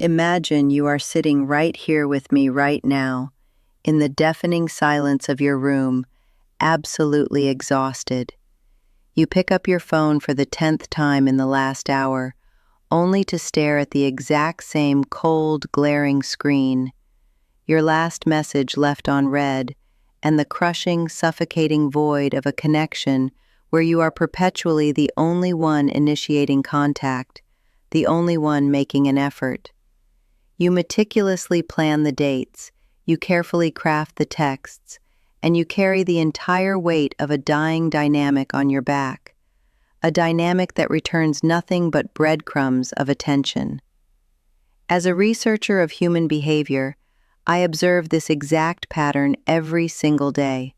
Imagine you are sitting right here with me right now, in the deafening silence of your room, absolutely exhausted. You pick up your phone for the 10th time in the last hour, only to stare at the exact same cold, glaring screen. Your last message left on read, and the crushing, suffocating void of a connection where you are perpetually the only one initiating contact, the only one making an effort. You meticulously plan the dates, you carefully craft the texts, and you carry the entire weight of a dying dynamic on your back, a dynamic that returns nothing but breadcrumbs of attention. As a researcher of human behavior, I observe this exact pattern every single day.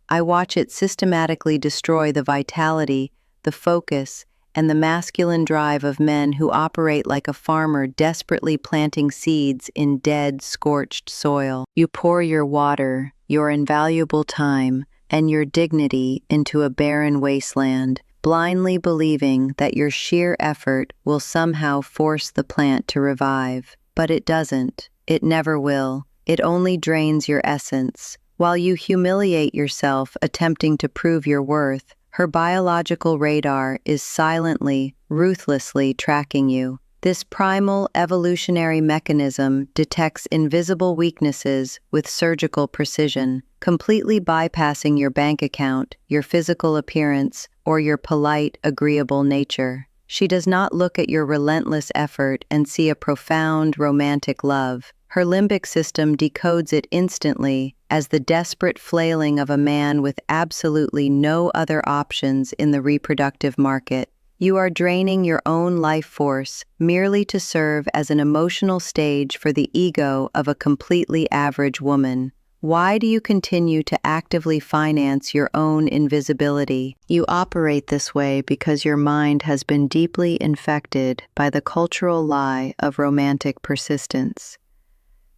I watch it systematically destroy the vitality, the focus, and the masculine drive of men who operate like a farmer desperately planting seeds in dead, scorched soil. You pour your water, your invaluable time, and your dignity into a barren wasteland, blindly believing that your sheer effort will somehow force the plant to revive. But it doesn't. It never will. It only drains your essence. While you humiliate yourself attempting to prove your worth, her biological radar is silently, ruthlessly tracking you. This primal evolutionary mechanism detects invisible weaknesses with surgical precision, completely bypassing your bank account, your physical appearance, or your polite, agreeable nature. She does not look at your relentless effort and see a profound, romantic love. Her limbic system decodes it instantly as the desperate flailing of a man with absolutely no other options in the reproductive market. You are draining your own life force merely to serve as an emotional stage for the ego of a completely average woman. Why do you continue to actively finance your own invisibility? You operate this way because your mind has been deeply infected by the cultural lie of romantic persistence.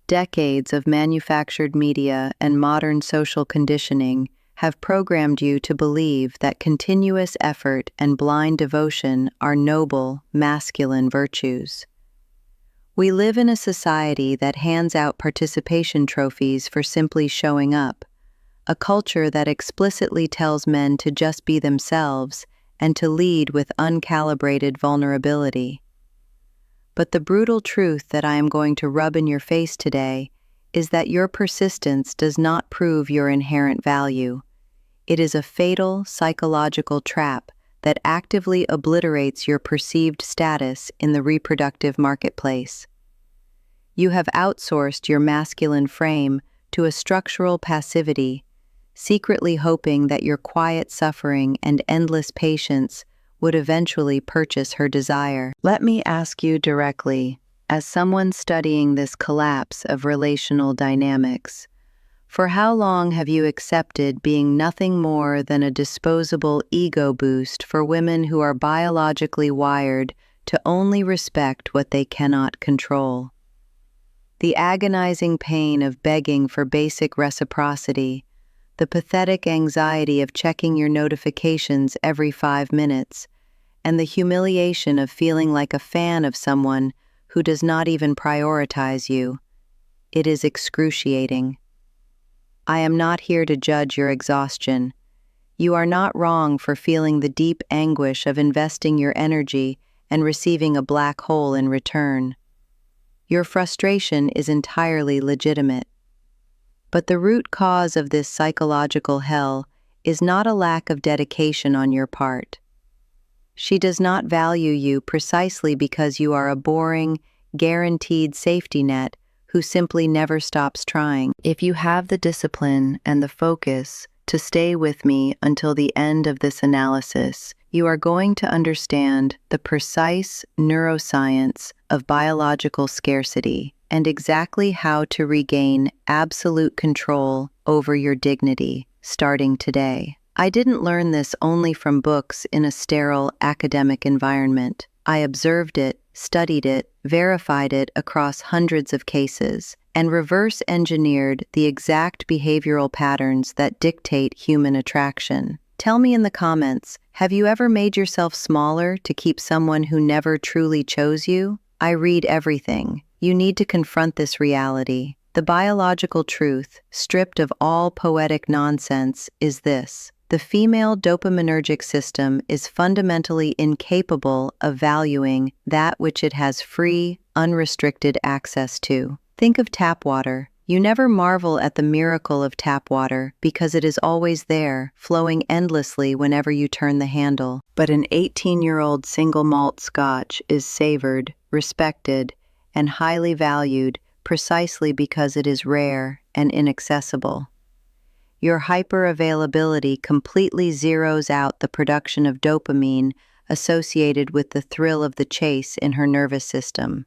Decades of manufactured media and modern social conditioning have programmed you to believe that continuous effort and blind devotion are noble, masculine virtues. We live in a society that hands out participation trophies for simply showing up, a culture that explicitly tells men to just be themselves and to lead with uncalibrated vulnerability. But the brutal truth that I am going to rub in your face today is that your persistence does not prove your inherent value. It is a fatal psychological trap that actively obliterates your perceived status in the reproductive marketplace. You have outsourced your masculine frame to a structural passivity, secretly hoping that your quiet suffering and endless patience would eventually purchase her desire. Let me ask you directly, as someone studying this collapse of relational dynamics, for how long have you accepted being nothing more than a disposable ego boost for women who are biologically wired to only respect what they cannot control? The agonizing pain of begging for basic reciprocity, the pathetic anxiety of checking your notifications every 5 minutes, and the humiliation of feeling like a fan of someone who does not even prioritize you. It is excruciating. I am not here to judge your exhaustion. You are not wrong for feeling the deep anguish of investing your energy and receiving a black hole in return. Your frustration is entirely legitimate. But the root cause of this psychological hell is not a lack of dedication on your part. She does not value you precisely because you are a boring, guaranteed safety net who simply never stops trying. If you have the discipline and the focus to stay with me until the end of this analysis, you are going to understand the precise neuroscience of biological scarcity and exactly how to regain absolute control over your dignity, starting today. I didn't learn this only from books in a sterile academic environment. I observed it, studied it, verified it across hundreds of cases, and reverse-engineered the exact behavioral patterns that dictate human attraction. Tell me in the comments, have you ever made yourself smaller to keep someone who never truly chose you? I read everything. you need to confront this reality. The biological truth, stripped of all poetic nonsense, is this: the female dopaminergic system is fundamentally incapable of valuing that which it has free, unrestricted access to. Think of tap water. You never marvel at the miracle of tap water because it is always there, flowing endlessly whenever you turn the handle. But an 18-year-old single malt scotch is savored, respected, and highly valued precisely because it is rare and inaccessible. Your hyper-availability completely zeroes out the production of dopamine associated with the thrill of the chase in her nervous system.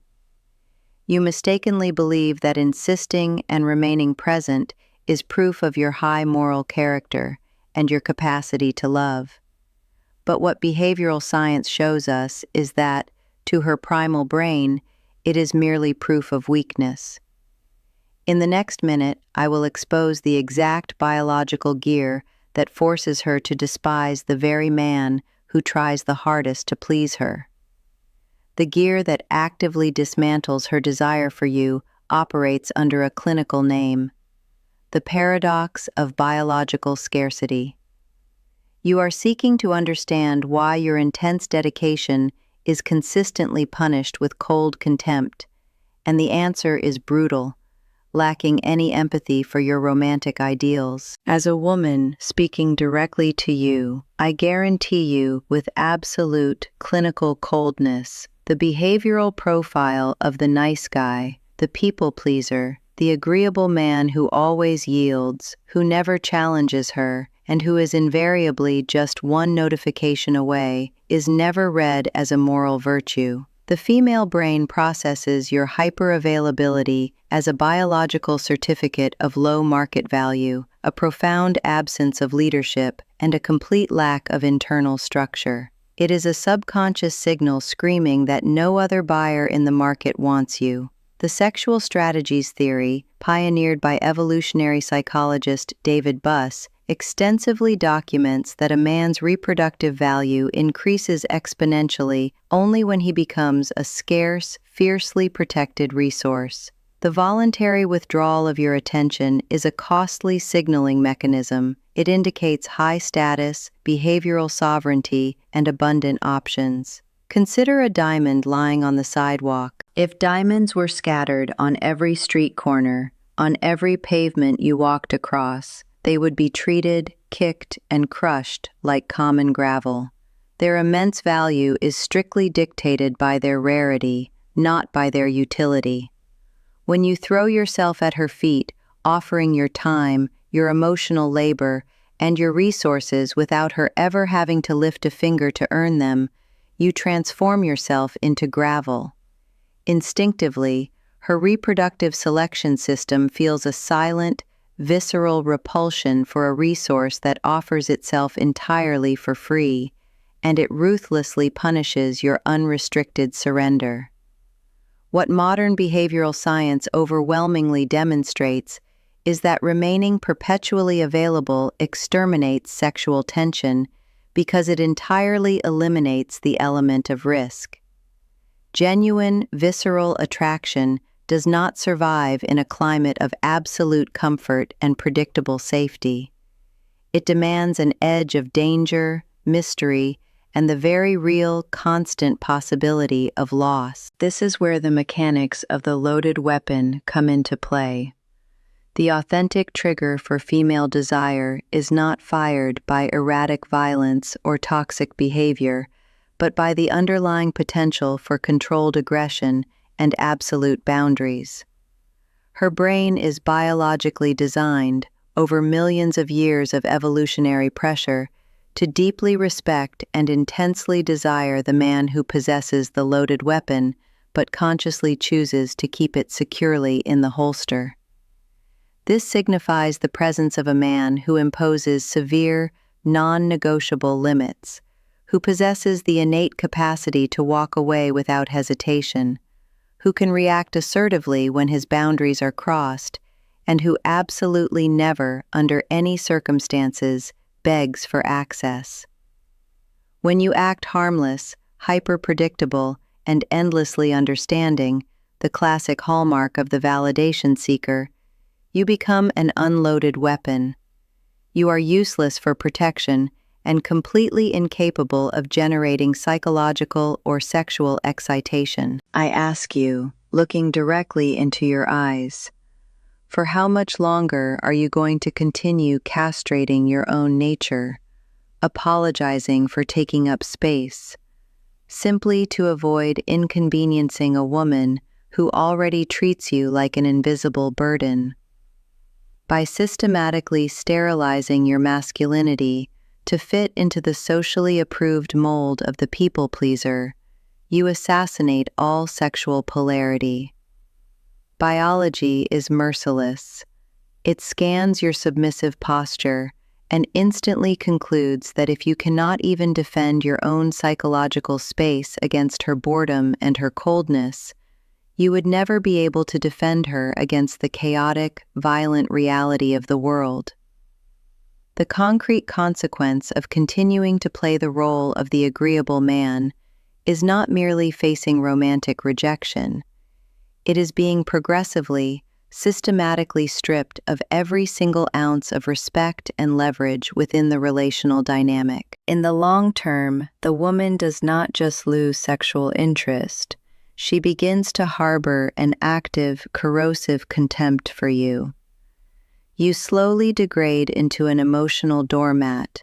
You mistakenly believe that insisting and remaining present is proof of your high moral character and your capacity to love. But what behavioral science shows us is that, to her primal brain, it is merely proof of weakness. In the next minute, I will expose the exact biological gear that forces her to despise the very man who tries the hardest to please her. The gear that actively dismantles her desire for you operates under a clinical name: the paradox of biological scarcity. You are seeking to understand why your intense dedication is consistently punished with cold contempt, and the answer is brutal, lacking any empathy for your romantic ideals. As a woman speaking directly to you, I guarantee you with absolute clinical coldness, the behavioral profile of the nice guy, the people pleaser, the agreeable man who always yields, who never challenges her, and who is invariably just one notification away, is never read as a moral virtue. The female brain processes your hyper-availability as a biological certificate of low market value, a profound absence of leadership, and a complete lack of internal structure. It is a subconscious signal screaming that no other buyer in the market wants you. The sexual strategies theory, pioneered by evolutionary psychologist David Buss, extensively documents that a man's reproductive value increases exponentially only when he becomes a scarce, fiercely protected resource. The voluntary withdrawal of your attention is a costly signaling mechanism. It indicates high status, behavioral sovereignty, and abundant options. Consider a diamond lying on the sidewalk. If diamonds were scattered on every street corner, on every pavement you walked across, they would be treated, kicked, and crushed like common gravel. Their immense value is strictly dictated by their rarity, not by their utility. When you throw yourself at her feet, offering your time, your emotional labor, and your resources without her ever having to lift a finger to earn them, you transform yourself into gravel. Instinctively, her reproductive selection system feels a silent, visceral repulsion for a resource that offers itself entirely for free, and it ruthlessly punishes your unrestricted surrender. What modern behavioral science overwhelmingly demonstrates is that remaining perpetually available exterminates sexual tension because it entirely eliminates the element of risk. Genuine, visceral attraction does not survive in a climate of absolute comfort and predictable safety. It demands an edge of danger, mystery, and the very real, constant possibility of loss. This is where the mechanics of the loaded weapon come into play. The authentic trigger for female desire is not fired by erratic violence or toxic behavior, but by the underlying potential for controlled aggression and absolute boundaries. Her brain is biologically designed, over millions of years of evolutionary pressure, to deeply respect and intensely desire the man who possesses the loaded weapon, but consciously chooses to keep it securely in the holster. This signifies the presence of a man who imposes severe, non-negotiable limits, who possesses the innate capacity to walk away without hesitation, who can react assertively when his boundaries are crossed, and who absolutely never, under any circumstances, begs for access. When you act harmless, hyper-predictable, and endlessly understanding, the classic hallmark of the validation seeker, you become an unloaded weapon. You are useless for protection and completely incapable of generating psychological or sexual excitation. I ask you, looking directly into your eyes, for how much longer are you going to continue castrating your own nature, apologizing for taking up space, simply to avoid inconveniencing a woman who already treats you like an invisible burden? By systematically sterilizing your masculinity to fit into the socially approved mold of the people pleaser, you assassinate all sexual polarity. Biology is merciless. It scans your submissive posture and instantly concludes that if you cannot even defend your own psychological space against her boredom and her coldness, you would never be able to defend her against the chaotic, violent reality of the world. The concrete consequence of continuing to play the role of the agreeable man is not merely facing romantic rejection. It is being progressively, systematically stripped of every single ounce of respect and leverage within the relational dynamic. In the long term, the woman does not just lose sexual interest, she begins to harbor an active, corrosive contempt for you. You slowly degrade into an emotional doormat,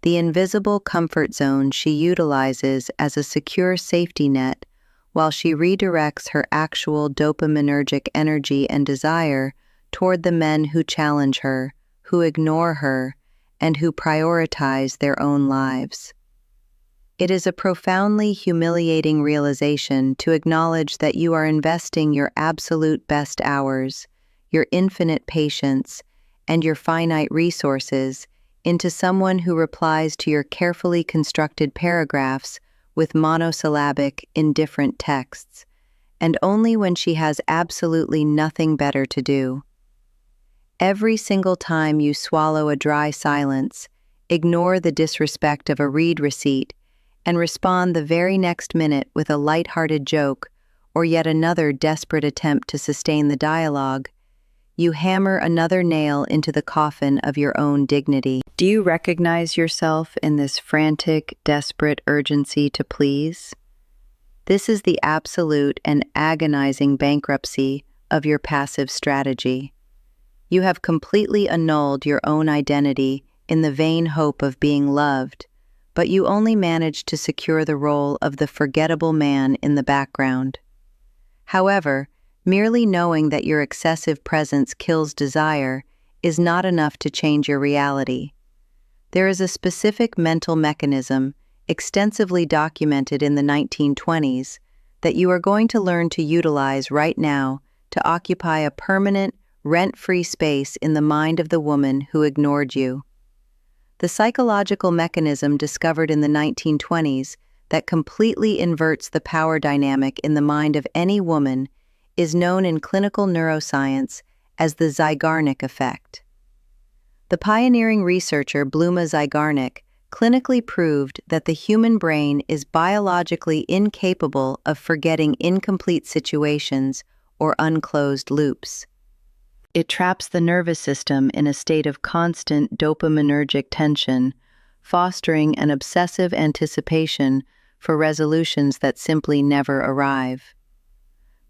the invisible comfort zone she utilizes as a secure safety net while she redirects her actual dopaminergic energy and desire toward the men who challenge her, who ignore her, and who prioritize their own lives. It is a profoundly humiliating realization to acknowledge that you are investing your absolute best hours, your infinite patience, and your finite resources into someone who replies to your carefully constructed paragraphs with monosyllabic, indifferent texts, and only when she has absolutely nothing better to do. Every single time you swallow a dry silence, ignore the disrespect of a read receipt, and respond the very next minute with a light-hearted joke or yet another desperate attempt to sustain the dialogue, you hammer another nail into the coffin of your own dignity. Do you recognize yourself in this frantic, desperate urgency to please? This is the absolute and agonizing bankruptcy of your passive strategy. You have completely annulled your own identity in the vain hope of being loved, but you only manage to secure the role of the forgettable man in the background. However, merely knowing that your excessive presence kills desire is not enough to change your reality. There is a specific mental mechanism, extensively documented in the 1920s, that you are going to learn to utilize right now to occupy a permanent, rent-free space in the mind of the woman who ignored you. The psychological mechanism discovered in the 1920s that completely inverts the power dynamic in the mind of any woman is known in clinical neuroscience as the Zeigarnik effect. The pioneering researcher Bluma Zeigarnik clinically proved that the human brain is biologically incapable of forgetting incomplete situations or unclosed loops. It traps the nervous system in a state of constant dopaminergic tension, fostering an obsessive anticipation for resolutions that simply never arrive.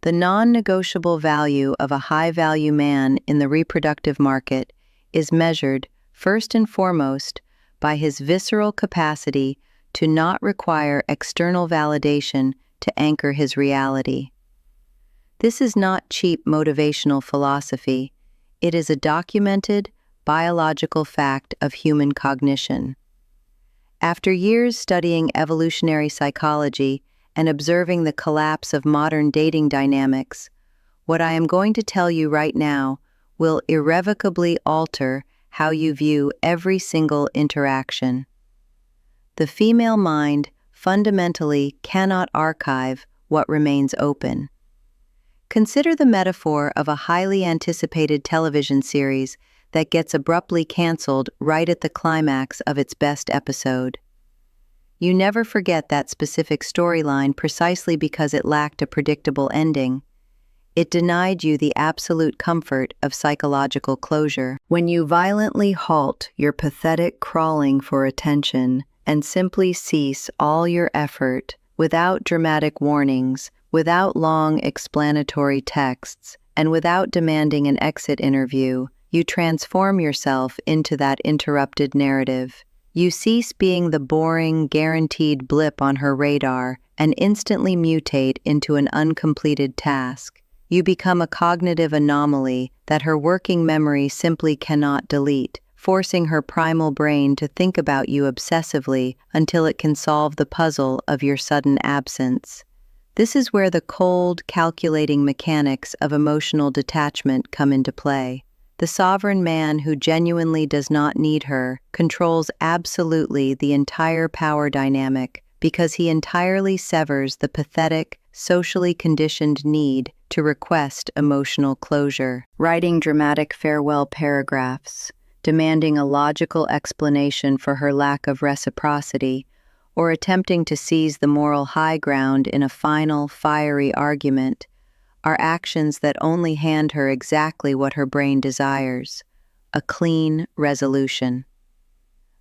The non-negotiable value of a high-value man in the reproductive market is measured, first and foremost, by his visceral capacity to not require external validation to anchor his reality. This is not cheap motivational philosophy. It is a documented, biological fact of human cognition. After years studying evolutionary psychology and observing the collapse of modern dating dynamics, what I am going to tell you right now will irrevocably alter how you view every single interaction. The female mind fundamentally cannot archive what remains open. Consider the metaphor of a highly anticipated television series that gets abruptly canceled right at the climax of its best episode. You never forget that specific storyline precisely because it lacked a predictable ending. It denied you the absolute comfort of psychological closure. When you violently halt your pathetic crawling for attention and simply cease all your effort without dramatic warnings, without long explanatory texts, and without demanding an exit interview, you transform yourself into that interrupted narrative. You cease being the boring, guaranteed blip on her radar and instantly mutate into an uncompleted task. You become a cognitive anomaly that her working memory simply cannot delete, forcing her primal brain to think about you obsessively until it can solve the puzzle of your sudden absence. This is where the cold, calculating mechanics of emotional detachment come into play. The sovereign man who genuinely does not need her controls absolutely the entire power dynamic because he entirely severs the pathetic, socially conditioned need to request emotional closure. Writing dramatic farewell paragraphs, demanding a logical explanation for her lack of reciprocity, or attempting to seize the moral high ground in a final, fiery argument, are actions that only hand her exactly what her brain desires: a clean resolution.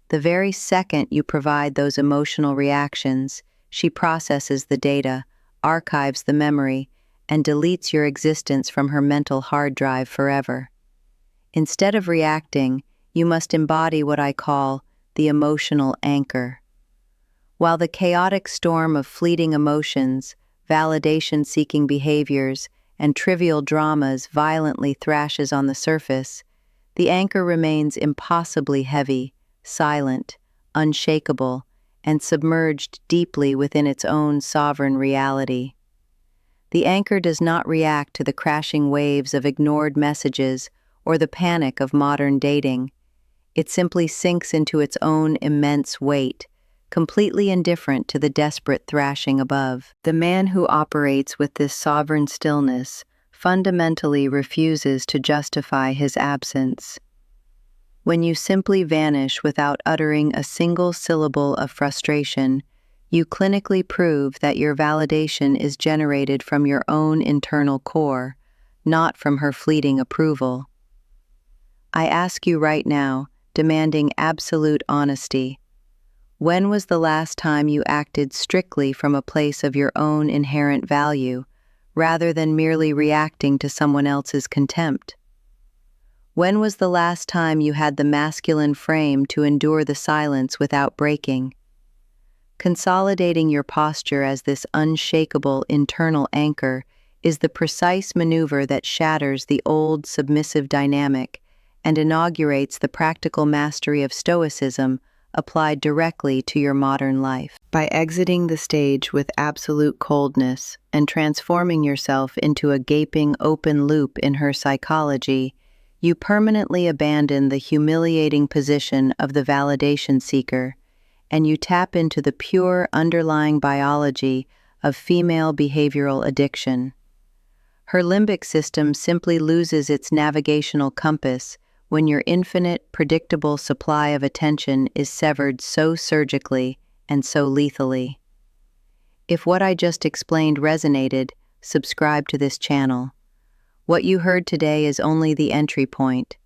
The very second you provide those emotional reactions, she processes the data, archives the memory, and deletes your existence from her mental hard drive forever. Instead of reacting, you must embody what I call the emotional anchor. While the chaotic storm of fleeting emotions, validation-seeking behaviors, and trivial dramas violently thrashes on the surface, the anchor remains impossibly heavy, silent, unshakable, and submerged deeply within its own sovereign reality. The anchor does not react to the crashing waves of ignored messages or the panic of modern dating. It simply sinks into its own immense weight, completely indifferent to the desperate thrashing above. The man who operates with this sovereign stillness fundamentally refuses to justify his absence. When you simply vanish without uttering a single syllable of frustration, you clinically prove that your validation is generated from your own internal core, not from her fleeting approval. I ask you right now, demanding absolute honesty, when was the last time you acted strictly from a place of your own inherent value, rather than merely reacting to someone else's contempt? When was the last time you had the masculine frame to endure the silence without breaking? Consolidating your posture as this unshakable internal anchor is the precise maneuver that shatters the old submissive dynamic and inaugurates the practical mastery of Stoicism applied directly to your modern life. By exiting the stage with absolute coldness and transforming yourself into a gaping open loop in her psychology, you permanently abandon the humiliating position of the validation seeker, and you tap into the pure underlying biology of female behavioral addiction. Her limbic system simply loses its navigational compass when your infinite, predictable supply of attention is severed so surgically and so lethally. If what I just explained resonated, subscribe to this channel. What you heard today is only the entry point.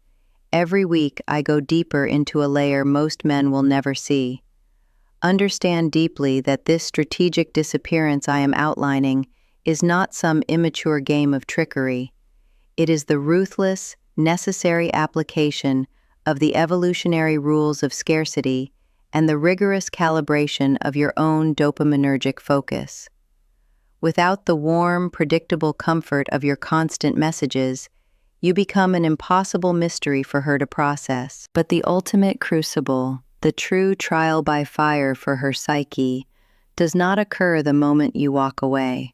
Every week I go deeper into a layer most men will never see. Understand deeply that this strategic disappearance I am outlining is not some immature game of trickery. It is the ruthless, necessary application of the evolutionary rules of scarcity and the rigorous calibration of your own dopaminergic focus. Without the warm, predictable comfort of your constant messages, you become an impossible mystery for her to process. But the ultimate crucible, the true trial by fire for her psyche, does not occur the moment you walk away.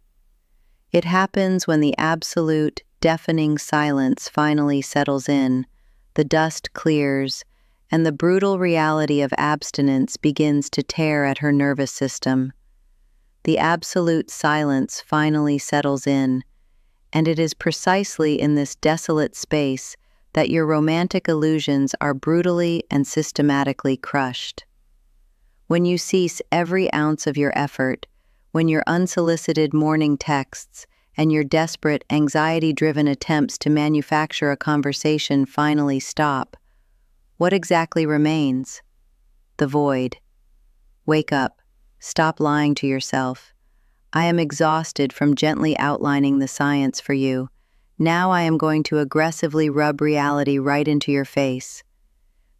It happens when the absolute, deafening silence finally settles in, the dust clears, and the brutal reality of abstinence begins to tear at her nervous system. The absolute silence finally settles in, and it is precisely in this desolate space that your romantic illusions are brutally and systematically crushed. When you cease every ounce of your effort, when your unsolicited morning texts and your desperate, anxiety-driven attempts to manufacture a conversation finally stop, what exactly remains? The void. Wake up. Stop lying to yourself. I am exhausted from gently outlining the science for you. Now I am going to aggressively rub reality right into your face.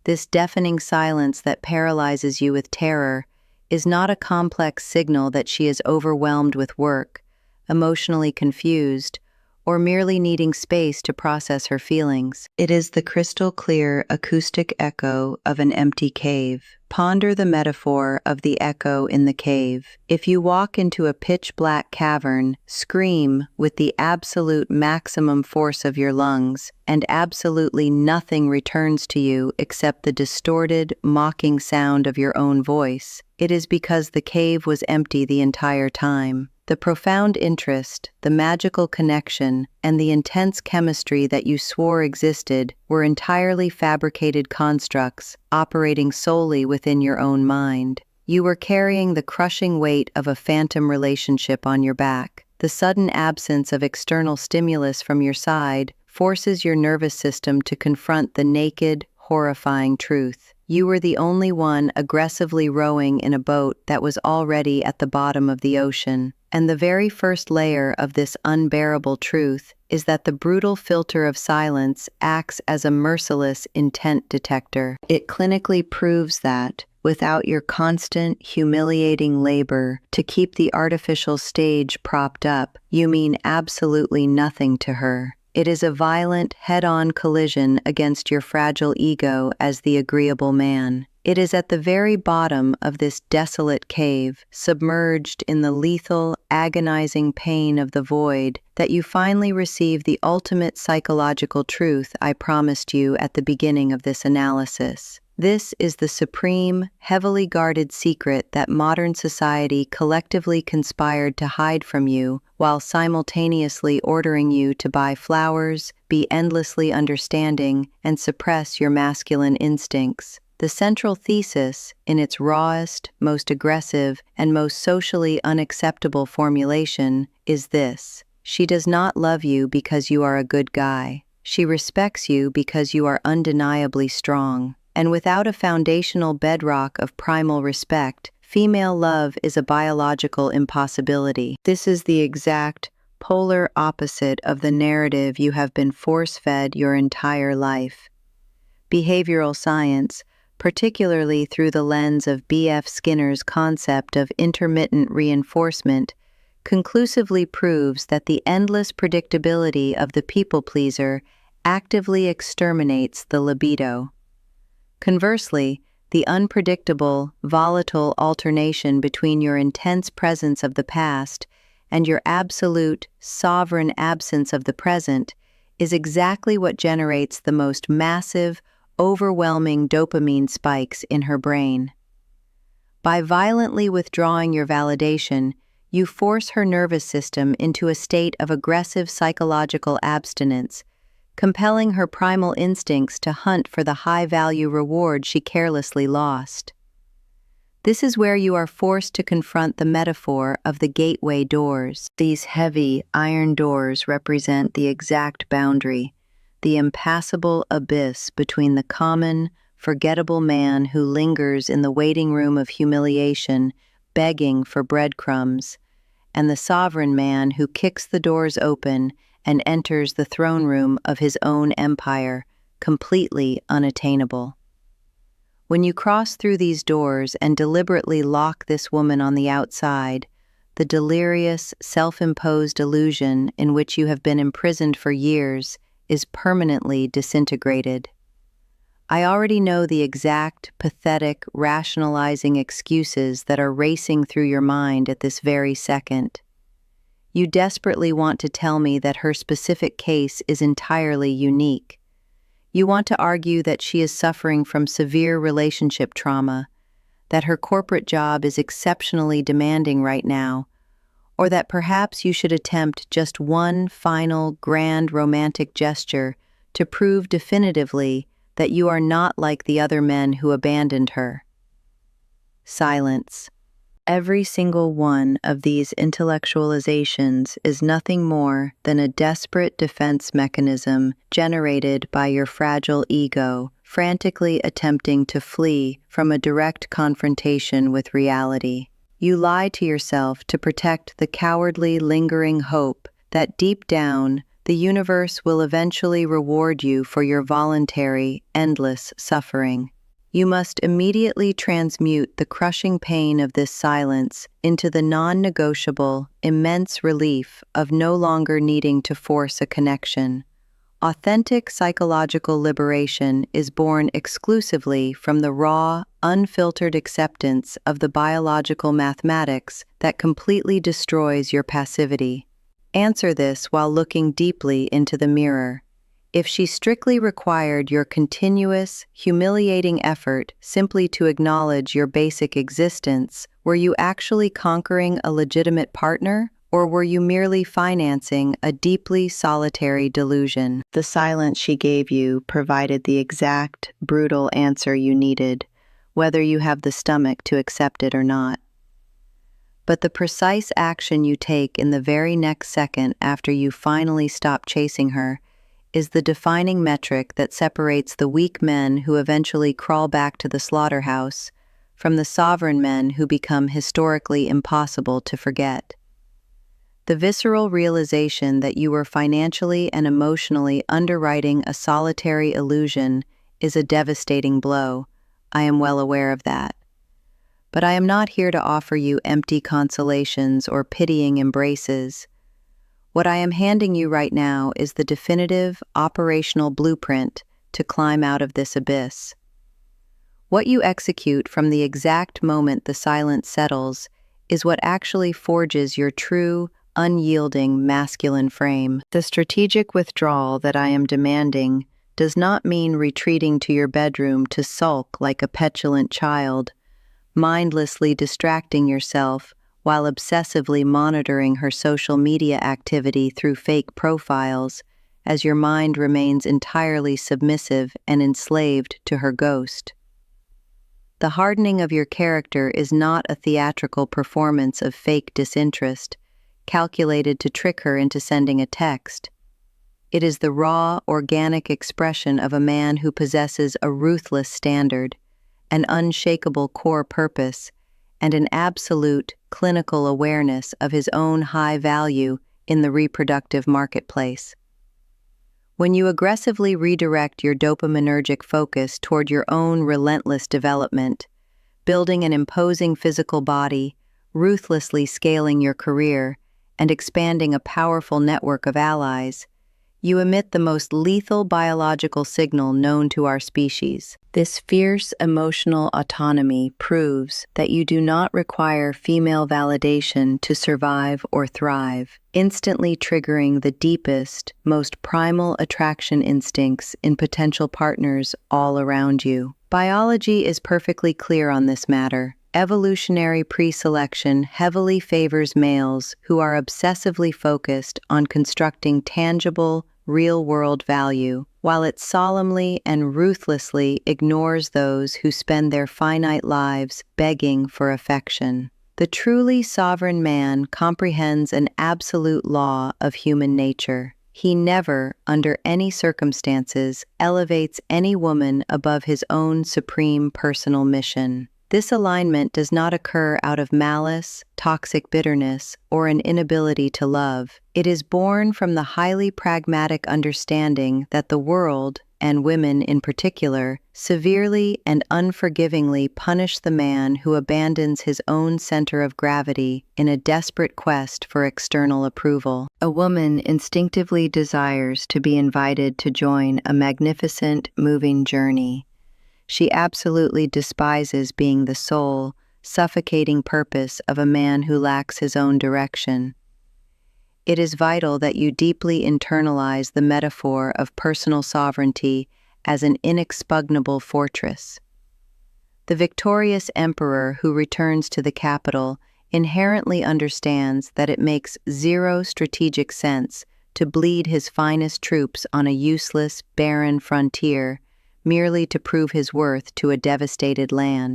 This deafening silence that paralyzes you with terror is not a complex signal that she is overwhelmed with work, emotionally confused, or merely needing space to process her feelings. It is the crystal-clear acoustic echo of an empty cave. Ponder the metaphor of the echo in the cave. If you walk into a pitch-black cavern, scream with the absolute maximum force of your lungs, and absolutely nothing returns to you except the distorted, mocking sound of your own voice, it is because the cave was empty the entire time. The profound interest, the magical connection, and the intense chemistry that you swore existed were entirely fabricated constructs, operating solely within your own mind. You were carrying the crushing weight of a phantom relationship on your back. The sudden absence of external stimulus from your side forces your nervous system to confront the naked, horrifying truth. You were the only one aggressively rowing in a boat that was already at the bottom of the ocean. And the very first layer of this unbearable truth is that the brutal filter of silence acts as a merciless intent detector. It clinically proves that, without your constant, humiliating labor to keep the artificial stage propped up, you mean absolutely nothing to her. It is a violent, head-on collision against your fragile ego as the agreeable man. It is at the very bottom of this desolate cave, submerged in the lethal, agonizing pain of the void, that you finally receive the ultimate psychological truth I promised you at the beginning of this analysis. This is the supreme, heavily guarded secret that modern society collectively conspired to hide from you, while simultaneously ordering you to buy flowers, be endlessly understanding, and suppress your masculine instincts. The central thesis, in its rawest, most aggressive, and most socially unacceptable formulation, is this: she does not love you because you are a good guy. She respects you because you are undeniably strong. And without a foundational bedrock of primal respect, female love is a biological impossibility. This is the exact polar opposite of the narrative you have been force-fed your entire life. Behavioral science, particularly through the lens of B.F. Skinner's concept of intermittent reinforcement, conclusively proves that the endless predictability of the people-pleaser actively exterminates the libido. Conversely, the unpredictable, volatile alternation between your intense presence of the past and your absolute, sovereign absence of the present is exactly what generates the most massive, overwhelming dopamine spikes in her brain. By violently withdrawing your validation, you force her nervous system into a state of aggressive psychological abstinence, compelling her primal instincts to hunt for the high-value reward she carelessly lost. This is where you are forced to confront the metaphor of the gateway doors. These heavy, iron doors represent the exact boundary, the impassable abyss between the common, forgettable man who lingers in the waiting room of humiliation, begging for breadcrumbs, and the sovereign man who kicks the doors open and enters the throne room of his own empire, completely unattainable. When you cross through these doors and deliberately lock this woman on the outside, the delirious, self-imposed illusion in which you have been imprisoned for years is permanently disintegrated. I already know the exact, pathetic, rationalizing excuses that are racing through your mind at this very second. You desperately want to tell me that her specific case is entirely unique. You want to argue that she is suffering from severe relationship trauma, that her corporate job is exceptionally demanding right now, or that perhaps you should attempt just one final, grand romantic gesture to prove definitively that you are not like the other men who abandoned her. Silence. Every single one of these intellectualizations is nothing more than a desperate defense mechanism generated by your fragile ego, frantically attempting to flee from a direct confrontation with reality. You lie to yourself to protect the cowardly, lingering hope that deep down, the universe will eventually reward you for your voluntary, endless suffering. You must immediately transmute the crushing pain of this silence into the non-negotiable, immense relief of no longer needing to force a connection. Authentic psychological liberation is born exclusively from the raw, unfiltered acceptance of the biological mathematics that completely destroys your passivity. Answer this while looking deeply into the mirror. If she strictly required your continuous, humiliating effort simply to acknowledge your basic existence, were you actually conquering a legitimate partner, or were you merely financing a deeply solitary delusion? The silence she gave you provided the exact, brutal answer you needed, whether you have the stomach to accept it or not. But the precise action you take in the very next second after you finally stop chasing her is the defining metric that separates the weak men who eventually crawl back to the slaughterhouse from the sovereign men who become historically impossible to forget. The visceral realization that you were financially and emotionally underwriting a solitary illusion is a devastating blow. I am well aware of that. But I am not here to offer you empty consolations or pitying embraces. What I am handing you right now is the definitive, operational blueprint to climb out of this abyss. What you execute from the exact moment the silence settles is what actually forges your true, unyielding masculine frame. The strategic withdrawal that I am demanding does not mean retreating to your bedroom to sulk like a petulant child, mindlessly distracting yourself while obsessively monitoring her social media activity through fake profiles, as your mind remains entirely submissive and enslaved to her ghost. The hardening of your character is not a theatrical performance of fake disinterest, calculated to trick her into sending a text. It is the raw, organic expression of a man who possesses a ruthless standard, an unshakable core purpose, and an absolute, clinical awareness of his own high value in the reproductive marketplace. When you aggressively redirect your dopaminergic focus toward your own relentless development, building an imposing physical body, ruthlessly scaling your career, and expanding a powerful network of allies, you emit the most lethal biological signal known to our species. This fierce emotional autonomy proves that you do not require female validation to survive or thrive, instantly triggering the deepest, most primal attraction instincts in potential partners all around you. Biology is perfectly clear on this matter. Evolutionary pre-selection heavily favors males who are obsessively focused on constructing tangible, real-world value, while it solemnly and ruthlessly ignores those who spend their finite lives begging for affection. The truly sovereign man comprehends an absolute law of human nature. He never, under any circumstances, elevates any woman above his own supreme personal mission. This alignment does not occur out of malice, toxic bitterness, or an inability to love. It is born from the highly pragmatic understanding that the world, and women in particular, severely and unforgivingly punish the man who abandons his own center of gravity in a desperate quest for external approval. A woman instinctively desires to be invited to join a magnificent, moving journey. She absolutely despises being the sole, suffocating purpose of a man who lacks his own direction. It is vital that you deeply internalize the metaphor of personal sovereignty as an inexpugnable fortress. The victorious emperor who returns to the capital inherently understands that it makes zero strategic sense to bleed his finest troops on a useless, barren frontier merely to prove his worth to a devastated land.